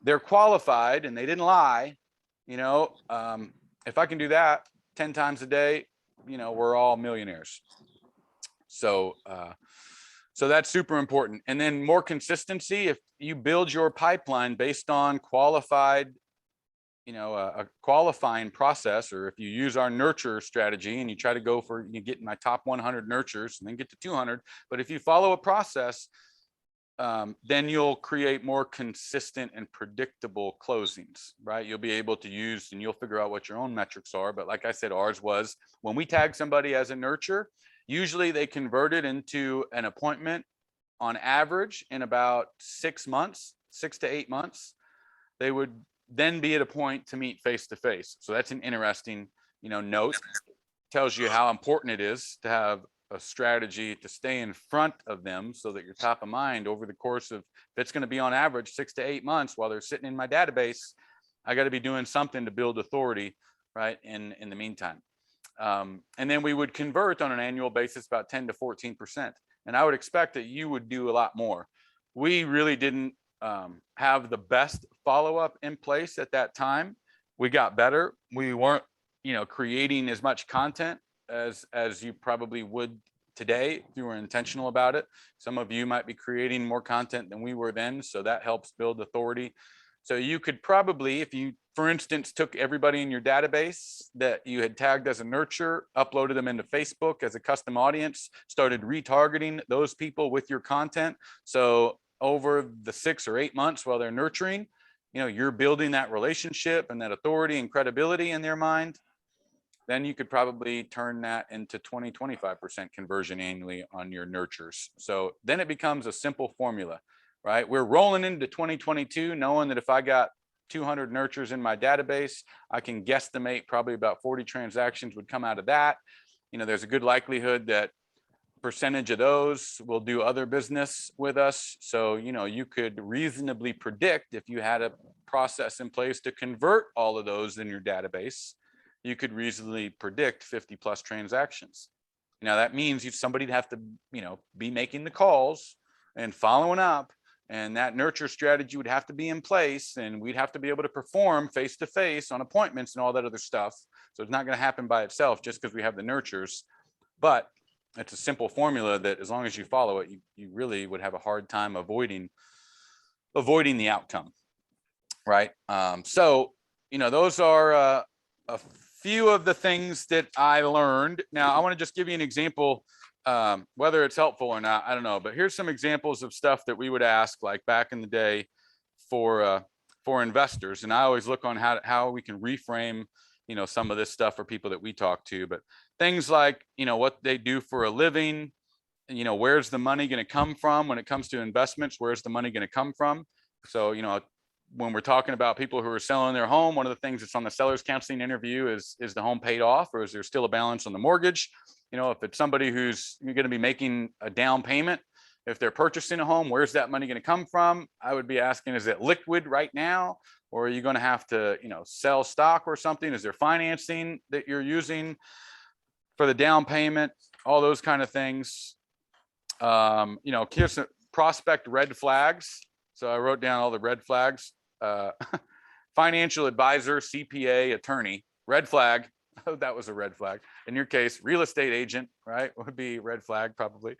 they're qualified and they didn't lie, you know, if I can do that 10 times a day, you know, we're all millionaires. So, so that's super important. And then more consistency. If you build your pipeline based on qualified, you know, a qualifying process, or if you use our nurture strategy and you try to go for, you get my top 100 nurtures and then get to 200. But if you follow a process, then you'll create more consistent and predictable closings, right? You'll be able to use, and you'll figure out what your own metrics are. But like I said, ours was when we tag somebody as a nurture, usually they converted into an appointment on average in about 6 months, 6 to 8 months. They would then be at a point to meet face to face. So that's an interesting, you know, note. Tells you how important it is to have a strategy to stay in front of them so that you're top of mind over the course of, if it's going to be on average 6 to 8 months while they're sitting in my database, I got to be doing something to build authority, right, in the meantime. And then we would convert on an annual basis about 10 to 14%. And I would expect that you would do a lot more. We really didn't have the best follow-up in place at that time. We got better. We weren't, you know, creating as much content as you probably would today if you were intentional about it. Some of you might be creating more content than we were then, so that helps build authority. So you could probably, if you, for instance, took everybody in your database that you had tagged as a nurture, uploaded them into Facebook as a custom audience, started retargeting those people with your content. So over the 6 or 8 months while they're nurturing, you know, you're building that relationship and that authority and credibility in their mind. Then you could probably turn that into 20-25% conversion annually on your nurtures. So then it becomes a simple formula, right? We're rolling into 2022 knowing that if I got 200 nurtures in my database, I can guesstimate probably about 40 transactions would come out of that. You know, there's a good likelihood that percentage of those will do other business with us. So, you know, you could reasonably predict, if you had a process in place to convert all of those in your database, you could reasonably predict 50 plus transactions. Now that means somebody'd have to, you know, be making the calls and following up, and that nurture strategy would have to be in place, and we'd have to be able to perform face to face on appointments and all that other stuff. So it's not going to happen by itself just because we have the nurtures. But it's a simple formula that as long as you follow it, you really would have a hard time avoiding the outcome, right? So, you know, those are a few of the things that I learned. Now, I want to just give you an example, whether it's helpful or not, I don't know. But here's some examples of stuff that we would ask, like back in the day, for investors. And I always look on how we can reframe, you know, some of this stuff for people that we talk to. But things like, you know, what they do for a living, you know, where's the money going to come from when it comes to investments? Where's the money going to come from? So, you know, when we're talking about people who are selling their home, one of the things that's on the seller's counseling interview is the home paid off, or is there still a balance on the mortgage? You know, if it's somebody who's going to be making a down payment, if they're purchasing a home, where's that money going to come from? I would be asking, is it liquid right now? Or are you going to have to, you know, sell stock or something? Is there financing that you're using for the down payment? All those kind of things. You know, here's some prospect red flags. So I wrote down all the red flags. Financial advisor, CPA, attorney, red flag. Oh, that was a red flag. In your case, real estate agent, right? Would be red flag probably.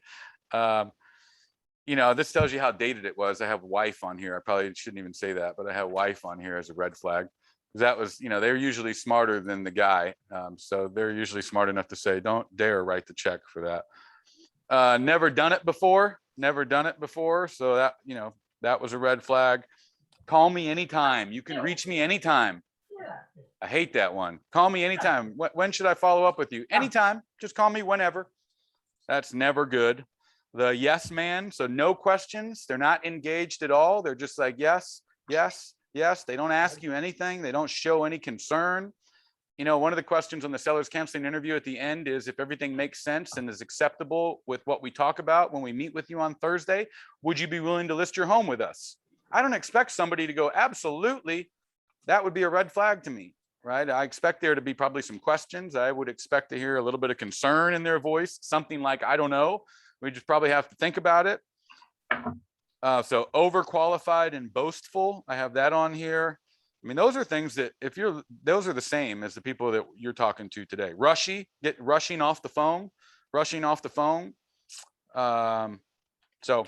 You know, this tells you how dated it was. I have wife on here. I probably shouldn't even say that, but I have wife on here as a red flag. That was, you know, they're usually smarter than the guy. So they're usually smart enough to say, don't dare write the check for that. Never done it before. So that, you know, that was a red flag. Call me anytime. You can reach me anytime. I hate that one. Call me anytime. When should I follow up with you? Anytime. Just call me whenever. That's never good. The yes man. So no questions. They're not engaged at all. They're just like, yes, yes, yes. They don't ask you anything. They don't show any concern. You know, one of the questions on the seller's counseling interview at the end is if everything makes sense and is acceptable with what we talk about when we meet with you on Thursday, would you be willing to list your home with us? I don't expect somebody to go, absolutely. That would be a red flag to me, right? I expect there to be probably some questions. I would expect to hear a little bit of concern in their voice, something like, I don't know. We just probably have to think about it. So overqualified and boastful, I have that on here. I mean, those are things that those are the same as the people that you're talking to today. Rushing off the phone. So,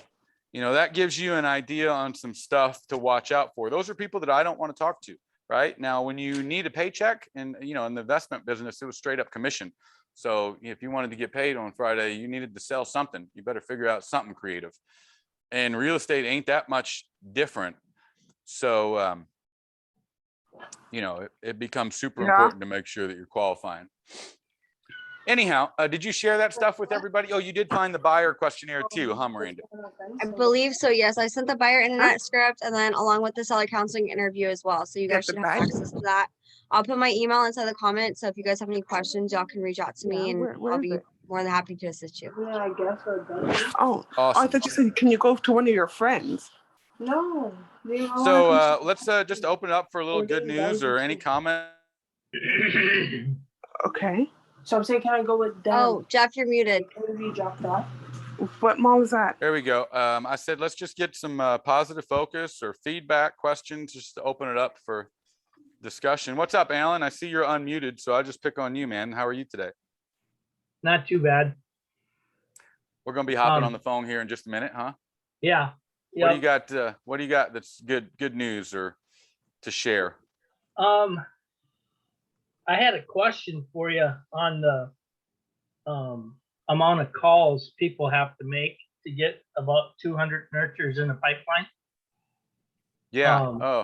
you know, that gives you an idea on some stuff to watch out for. Those are people that I don't want to talk to, right? Now, when you need a paycheck and, you know, in the investment business, it was straight up commission. So if you wanted to get paid on Friday, you needed to sell something. You better figure out something creative. And real estate ain't that much different. So, you know, it becomes super important to make sure that you're qualifying. Anyhow, did you share that stuff with everybody? Oh, you did find the buyer questionnaire too, huh, Miranda?
I believe so, yes. I sent the buyer internet script and then along with the seller counseling interview as well. So you guys should have access to that. I'll put my email inside the comments. So if you guys have any questions, y'all can reach out to me and I'll be more than happy to assist you.
Yeah, I guess we're done. Oh,
awesome.
I thought you said, can you go to one of your friends? No.
So let's just open it up for a little good news or any comment.
Okay. So I'm saying, can I go with them?
Oh, Jeff, you're muted.
Can we drop that? What mall is that?
There we go. I said, let's just get some positive focus or feedback questions just to open it up for discussion. What's up, Alan? I see you're unmuted, so I'll just pick on you, man. How are you today?
Not too bad.
We're going to be hopping on the phone here in just a minute, huh?
Yeah.
What do you got? What do you got that's good news or to share?
I had a question for you on the amount of calls people have to make to get about 200 nurtures in the pipeline.
Yeah.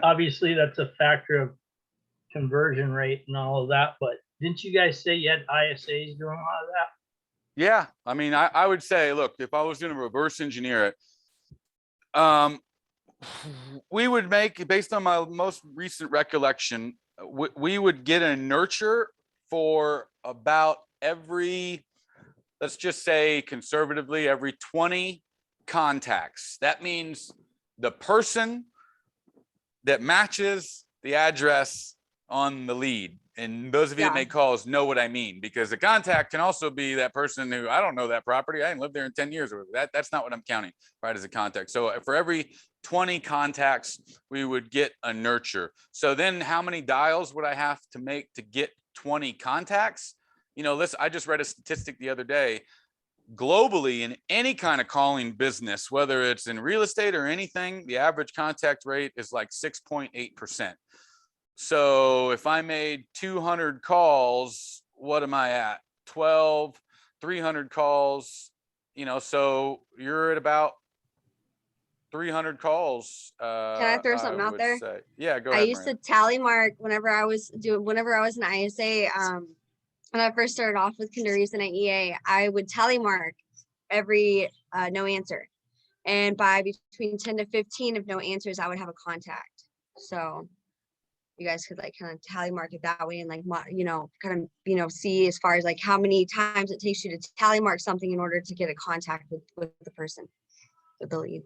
Obviously, that's a factor of conversion rate and all of that. But didn't you guys say you had ISAs doing a lot of that?
Yeah. I mean, I would say, look, if I was going to reverse engineer it, we would make, based on my most recent recollection, we would get a nurture for about every, let's just say conservatively, every 20 contacts. That means the person that matches the address on the lead. And those of you that make calls know what I mean, because the contact can also be that person who, I don't know that property. I ain't lived there in 10 years. Or that's not what I'm counting, right, as a contact. So for every 20 contacts, we would get a nurture. So then how many dials would I have to make to get 20 contacts? You know, I just read a statistic the other day. Globally, in any kind of calling business, whether it's in real estate or anything, the average contact rate is like 6.8%. So if I made 200 calls, what am I at? 12, 300 calls, you know, so you're at about 300 calls.
Can I throw something out there?
Say. Yeah, go ahead.
I used to tally mark whenever I was in ISA. When I first started off with Kinder Use and NAEA, I would tally mark every no answer. And by between 10 to 15 of no answers, I would have a contact. So you guys could like kind of tally mark it that way and like, you know, kind of, you know, see as far as like how many times it takes you to tally mark something in order to get a contact with the person, with the lead.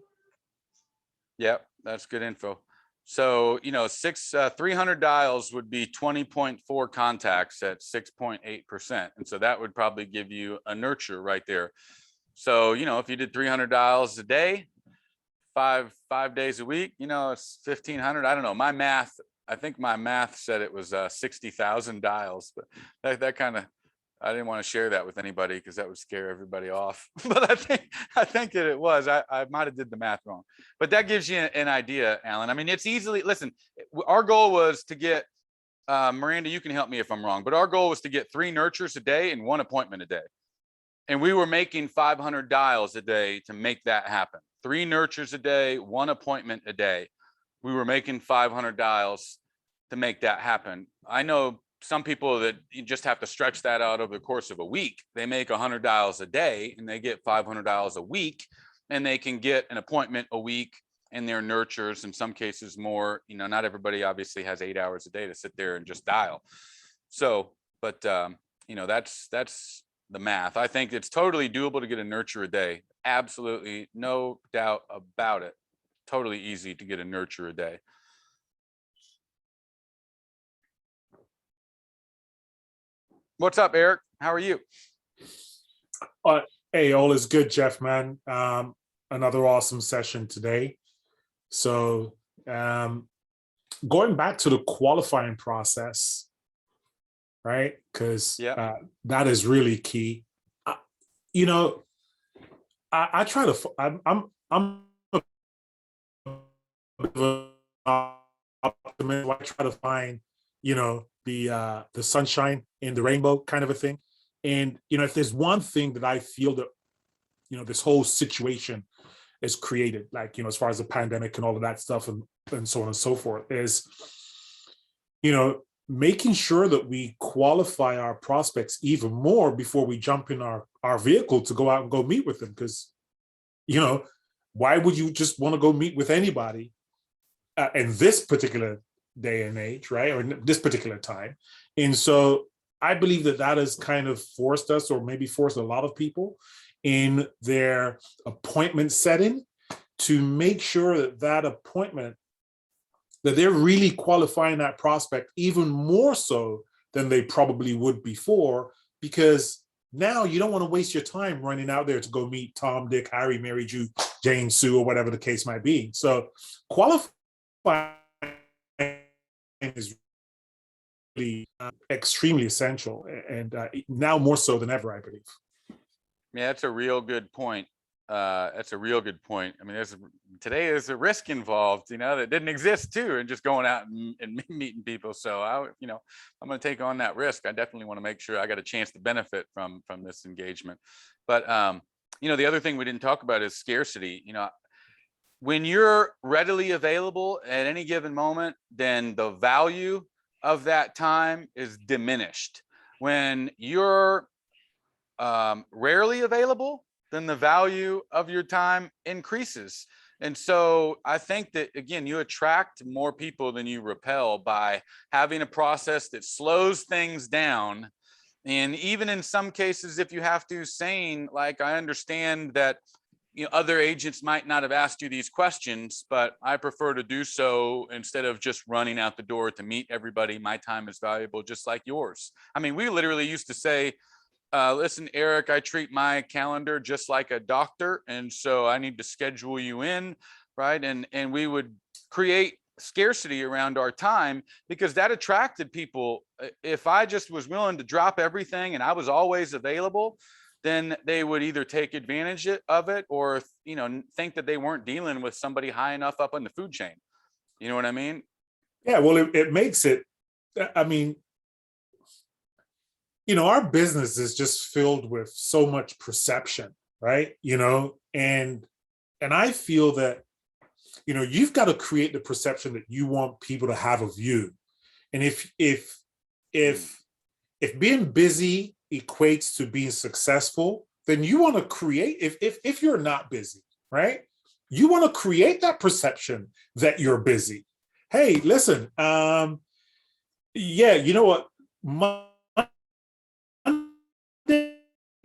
Yep, that's good info. So, you know, 300 dials would be 20.4 contacts at 6.8%. And so that would probably give you a nurture right there. So, you know, if you did 300 dials a day, five days a week, you know, it's 1,500. I don't know. I think my math said it was 60,000 dials, but that kind of, I didn't want to share that with anybody because that would scare everybody off. But I think that it was. I might have did the math wrong, but that gives you an idea, Alan. I mean, it's easily, listen, our goal was to get, Miranda, you can help me if I'm wrong, but our goal was to get 3 nurtures a day and 1 appointment a day. And we were making 500 dials a day to make that happen. 3 nurtures a day, 1 appointment a day. We were making 500 dials to make that happen. I know some people that you just have to stretch that out over the course of a week. They make 100 dials a day and they get 500 dials a week, and they can get an appointment a week in their nurtures, in some cases more. You know, not everybody obviously has 8 hours a day to sit there and just dial. So, but you know, that's the math. I think it's totally doable to get a nurture a day. Absolutely, no doubt about it. Totally easy to get a nurture a day. What's up, Eric? How are you?
Hey, all is good, Jeff, man. Another awesome session today. So going back to the qualifying process, right? Because that is really key. You know, I try to, I'm optimist. I try to find, you know, the sunshine in the rainbow kind of a thing. And, you know, if there's one thing that I feel that, you know, this whole situation is created, like, you know, as far as the pandemic and all of that stuff and so on and so forth, is, you know, making sure that we qualify our prospects even more before we jump in our vehicle to go out and go meet with them. Because, you know, why would you just want to go meet with anybody in this particular day and age, right? Or in this particular time. And so I believe that that has kind of forced us, or maybe forced a lot of people in their appointment setting, to make sure that that appointment, that they're really qualifying that prospect even more so than they probably would before, because now you don't want to waste your time running out there to go meet Tom, Dick, Harry, Mary, Jude, Jane, Sue, or whatever the case might be. So qualifying is really extremely essential, and now more so than ever, I believe.
Yeah, that's a real good point. That's a real good point. I mean, today there's a risk involved, you know, that didn't exist too, and just going out and meeting people. So I'm going to take on that risk. I definitely want to make sure I got a chance to benefit from this engagement. But you know, the other thing we didn't talk about is scarcity. You know, when you're readily available at any given moment, then the value of that time is diminished. When you're rarely available, then the value of your time increases. And so I think that, again, you attract more people than you repel by having a process that slows things down. And even in some cases, if you have to, saying, like, I understand that, you know, other agents might not have asked you these questions, but I prefer to do so instead of just running out the door to meet everybody. My time is valuable, just like yours. I mean, we literally used to say, listen, Eric, I treat my calendar just like a doctor, and so I need to schedule you in, right? And we would create scarcity around our time, because that attracted people. If I just was willing to drop everything and I was always available, then they would either take advantage of it, or, you know, think that they weren't dealing with somebody high enough up on the food chain. You know what I mean?
Yeah, well, it makes it, I mean, you know, our business is just filled with so much perception, right? You know, and I feel that, you know, you've got to create the perception that you want people to have of you. And if being busy equates to being successful, then you want to create, if you're not busy, right? You want to create that perception that you're busy. Hey, listen, yeah, you know what?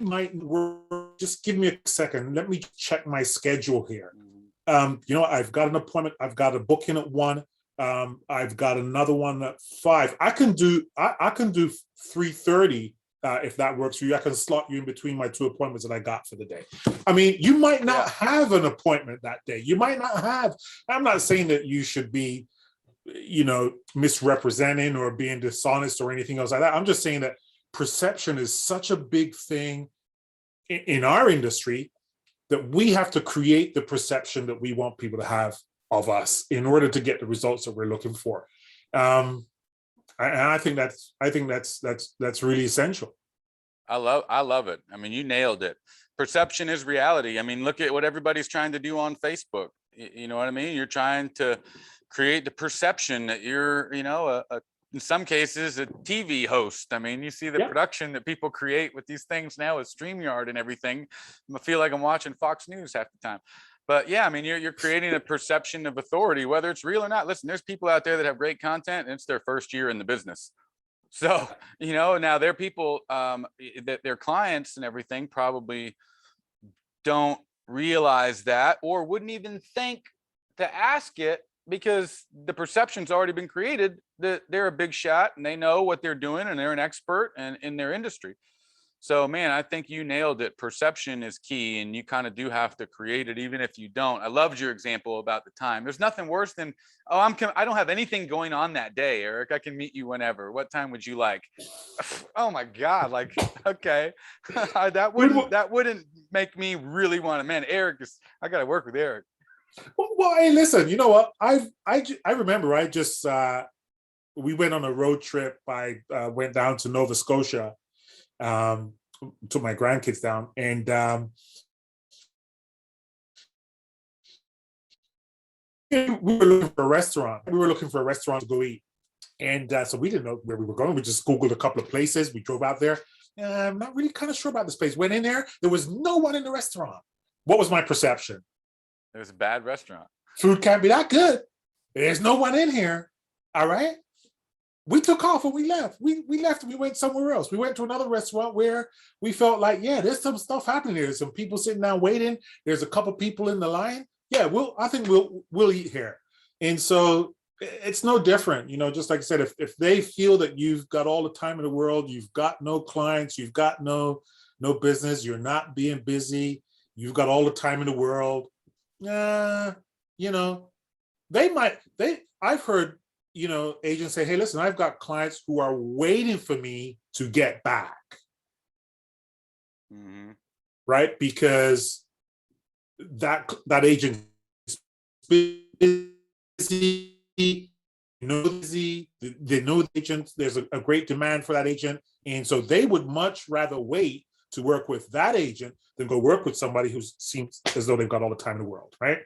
Might work. Just give me a second. Let me check my schedule here. You know, I've got an appointment. I've got a booking at 1. I've got another one at 5. I can do 3:30 if that works for you. I can slot you in between my 2 appointments that I got for the day. I mean, you might not have an appointment that day. You might not have. I'm not saying that you should be, misrepresenting or being dishonest or anything else like that. I'm just saying that perception is such a big thing in our industry that we have to create the perception that we want people to have of us in order to get the results that we're looking for. And I think that's really essential.
I love it. I mean, you nailed it. Perception is reality. I mean, look at what everybody's trying to do on Facebook. You know what I mean? You're trying to create the perception that you're, in some cases, a TV host. I mean, you see the production that people create with these things now with StreamYard and everything. I feel like I'm watching Fox News half the time. But yeah, I mean, you're creating a perception of authority, whether it's real or not. Listen, there's people out there that have great content and it's their first year in the business. So, now their people, that their clients and everything probably don't realize that or wouldn't even think to ask it because the perception's already been created that they're a big shot and they know what they're doing and they're an expert in their industry. So, man, I think you nailed it. Perception is key, and you kind of do have to create it, even if you don't. I loved your example about the time. There's nothing worse than, I don't have anything going on that day, Eric. I can meet you whenever. What time would you like? Oh my God! Like, okay, that wouldn't make me really want to. Man, Eric is. I got to work with Eric.
Well, hey, listen. You know what? I remember. I just we went on a road trip. I went down to Nova Scotia. Took my grandkids down, and we were looking for a restaurant. We were looking for a restaurant to go eat, and so we didn't know where we were going. We just Googled a couple of places. We drove out there. I'm not really kind of sure about this place. Went in there. There was no one in the restaurant. What was my perception?
It was a bad restaurant.
Food can't be that good. There's no one in here. All right. We took off and we left. We left and we went somewhere else. We went to another restaurant where we felt like, there's some stuff happening here. There's some people sitting down waiting. There's a couple people in the line. Yeah, I think we'll eat here. And so it's no different. Just like I said, if they feel that you've got all the time in the world, you've got no clients, you've got no business, you're not being busy, you've got all the time in the world, I've heard agents say, hey, listen, I've got clients who are waiting for me to get back.
Mm-hmm.
Right? Because that agent is busy, busy. They know the agent, there's a great demand for that agent. And so they would much rather wait to work with that agent than go work with somebody who seems as though they've got all the time in the world, right?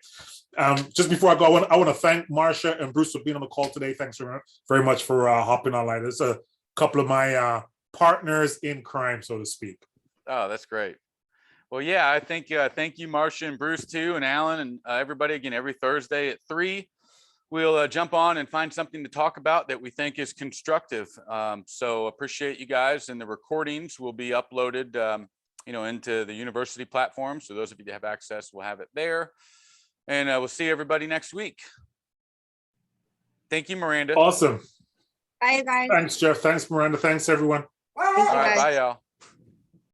Just before I go, I want to thank Marcia and Bruce for being on the call today. Thanks very much for hopping online. There's a couple of my partners in crime, so to speak.
Oh, that's great. Well, yeah, I think thank you, Marcia and Bruce too, and Alan and everybody again. Every Thursday at 3, we'll jump on and find something to talk about that we think is constructive. So appreciate you guys, and the recordings will be uploaded, into the university platform. So those of you that have access will have it there. And we'll see everybody next week. Thank you, Miranda.
Awesome.
Bye, guys.
Thanks, Jeff. Thanks, Miranda. Thanks, everyone.
Thank you,
All right,
guys.
bye, y'all.